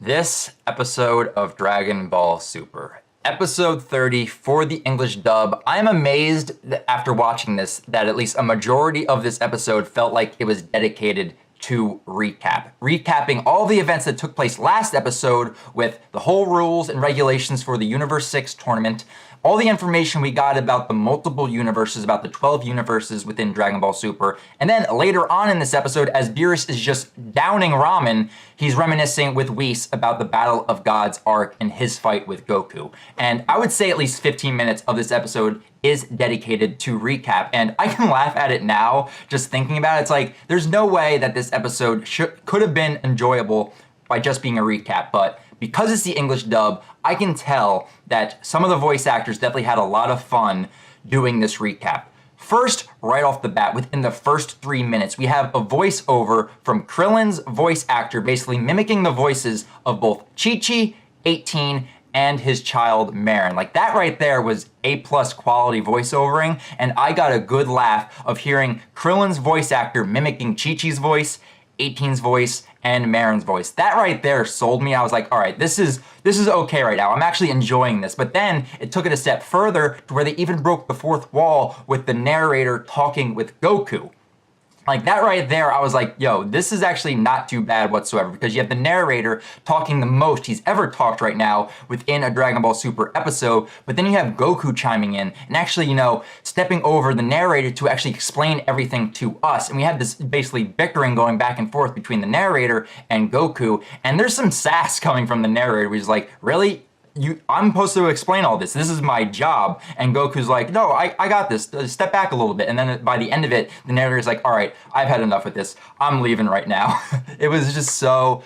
this episode of Dragon Ball Super. Episode 30 for the English dub. I am amazed that after watching this that at least a majority of this episode felt like it was dedicated to recapping all the events that took place last episode with the whole rules and regulations for the Universe 6 tournament, all the information we got about the multiple universes, about the 12 universes within Dragon Ball Super, and then later on in this episode, as Beerus is just downing ramen, he's reminiscing with Whis about the Battle of Gods arc and his fight with Goku. And I would say at least 15 minutes of this episode is dedicated to recap, and I can laugh at it now just thinking about it. It's like there's no way that this episode could have been enjoyable by just being a recap, but because it's the English dub, I can tell that some of the voice actors definitely had a lot of fun doing this recap. First, right off the bat, within the first 3 minutes, we have a voiceover from Krillin's voice actor, basically mimicking the voices of both Chi-Chi, 18, and his child Marin. Like, that right there was A+ quality voiceovering, and I got a good laugh of hearing Krillin's voice actor mimicking Chi-Chi's voice, 18's voice, and Marin's voice. That right there sold me. I was like, all right, this is okay right now. I'm actually enjoying this. But then it took it a step further to where they even broke the fourth wall with the narrator talking with Goku. Like, that right there, I was like, yo, this is actually not too bad whatsoever, because you have the narrator talking the most he's ever talked right now within a Dragon Ball Super episode, but then you have Goku chiming in and actually, stepping over the narrator to actually explain everything to us. And we have this basically bickering going back and forth between the narrator and Goku, and there's some sass coming from the narrator, who's like, really? I'm supposed to explain all this. This is my job. And Goku's like, no, I got this. Step back a little bit. And then by the end of it, the narrator's like, all right, I've had enough with this. I'm leaving right now. It was just so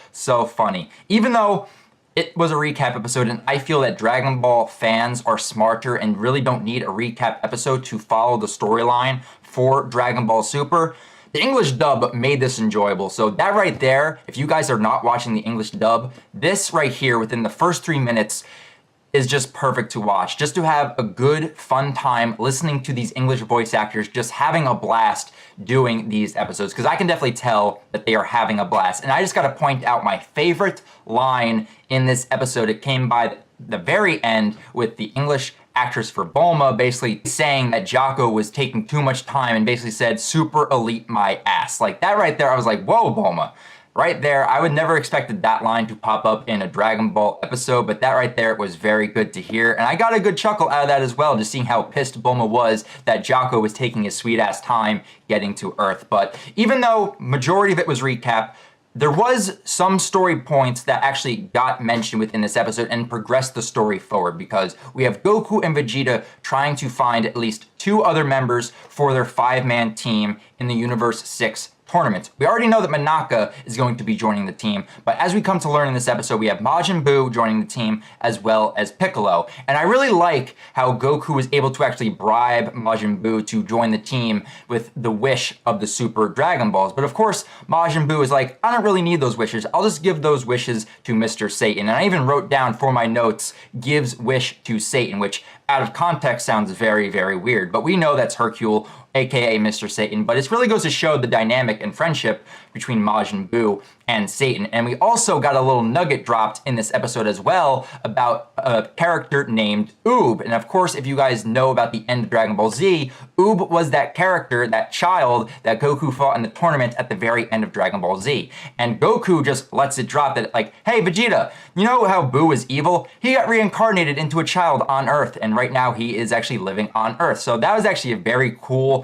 funny. Even though it was a recap episode, and I feel that Dragon Ball fans are smarter and really don't need a recap episode to follow the storyline for Dragon Ball Super, the English dub made this enjoyable. So that right there, if you guys are not watching the English dub, this right here within the first 3 minutes is just perfect to watch. Just to have a good, fun time listening to these English voice actors just having a blast doing these episodes, because I can definitely tell that they are having a blast. And I just gotta point out my favorite line in this episode. It came by the very end with the English actress for Bulma basically saying that Jocko was taking too much time and basically said, super elite my ass. Like, that right there, I was like, whoa, Bulma. Right there, I would never expected that line to pop up in a Dragon Ball episode, but that right there was very good to hear. And I got a good chuckle out of that as well, just seeing how pissed Bulma was that Jocko was taking his sweet ass time getting to Earth. But even though majority of it was recap, there was some story points that actually got mentioned within this episode and progressed the story forward, because we have Goku and Vegeta trying to find at least 2 other members for their 5-man team in the Universe 6 tournament. We already know that Monaka is going to be joining the team, but as we come to learn in this episode, we have Majin Buu joining the team as well as Piccolo. And I really like how Goku was able to actually bribe Majin Buu to join the team with the wish of the Super Dragon Balls. But of course, Majin Buu is like, I don't really need those wishes. I'll just give those wishes to Mr. Satan. And I even wrote down for my notes, gives wish to Satan, which out of context sounds very, very weird. But we know that's Hercule, aka Mr. Satan, but it really goes to show the dynamic and friendship between Majin Buu and Satan. And we also got a little nugget dropped in this episode as well about a character named Oob. And of course, if you guys know about the end of Dragon Ball Z, Oob was that character, that child that Goku fought in the tournament at the very end of Dragon Ball Z. And Goku just lets it drop that, like, hey, Vegeta, you know how Buu is evil? He got reincarnated into a child on Earth, and right now he is actually living on Earth. So that was actually a very cool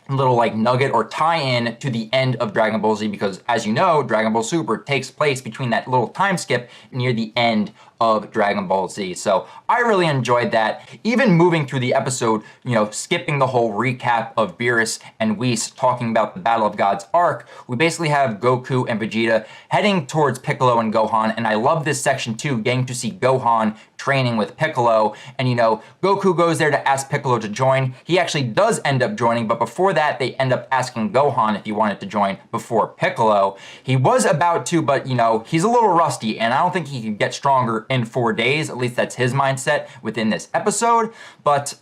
little like nugget or tie-in to the end of Dragon Ball Z, because as you know, Dragon Ball Super takes place between that little time skip near the end of Dragon Ball Z. So I really enjoyed that. Even moving through the episode, skipping the whole recap of Beerus and Whis talking about the Battle of Gods arc, we basically have Goku and Vegeta heading towards Piccolo and Gohan. And I love this section too, getting to see Gohan training with Piccolo. And Goku goes there to ask Piccolo to join. He actually does end up joining, but before that, they end up asking Gohan if he wanted to join before Piccolo. He was about to, but he's a little rusty, and I don't think he could get stronger in 4 days. At least that's his mindset within this episode. But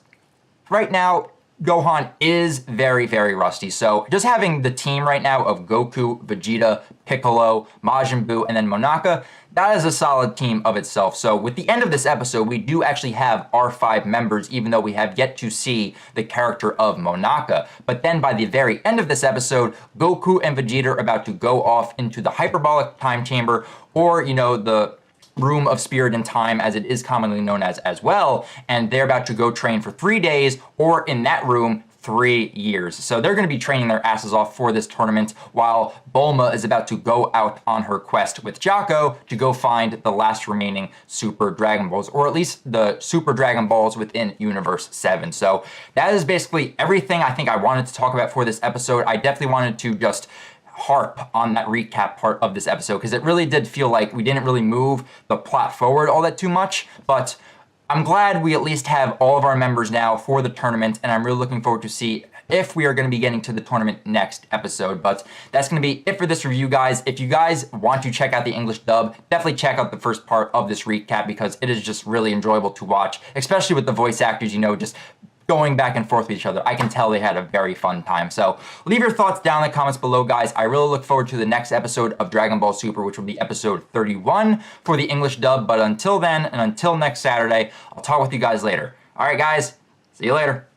right now, Gohan is very, very rusty. So just having the team right now of Goku, Vegeta, Piccolo, Majin Buu, and then Monaka, that is a solid team of itself. So with the end of this episode, we do actually have our 5 members, even though we have yet to see the character of Monaka. But then by the very end of this episode, Goku and Vegeta are about to go off into the hyperbolic time chamber, or, the room of spirit and time, as it is commonly known as well, and they're about to go train for 3 days, or in that room, 3 years. So they're going to be training their asses off for this tournament, while Bulma is about to go out on her quest with Jocko to go find the last remaining Super Dragon Balls, or at least the Super Dragon Balls within Universe 7. So that is basically everything I think I wanted to talk about for this episode. I definitely wanted to just harp on that recap part of this episode, because it really did feel like we didn't really move the plot forward all that too much, but I'm glad we at least have all of our members now for the tournament, and I'm really looking forward to see if we are going to be getting to the tournament next episode. But that's going to be it for this review, guys. If you guys want to check out the English dub, definitely check out the first part of this recap, because it is just really enjoyable to watch, especially with the voice actors, just going back and forth with each other. I can tell they had a very fun time. So leave your thoughts down in the comments below, guys. I really look forward to the next episode of Dragon Ball Super, which will be episode 31 for the English dub. But until then, and until next Saturday, I'll talk with you guys later. All right, guys, see you later.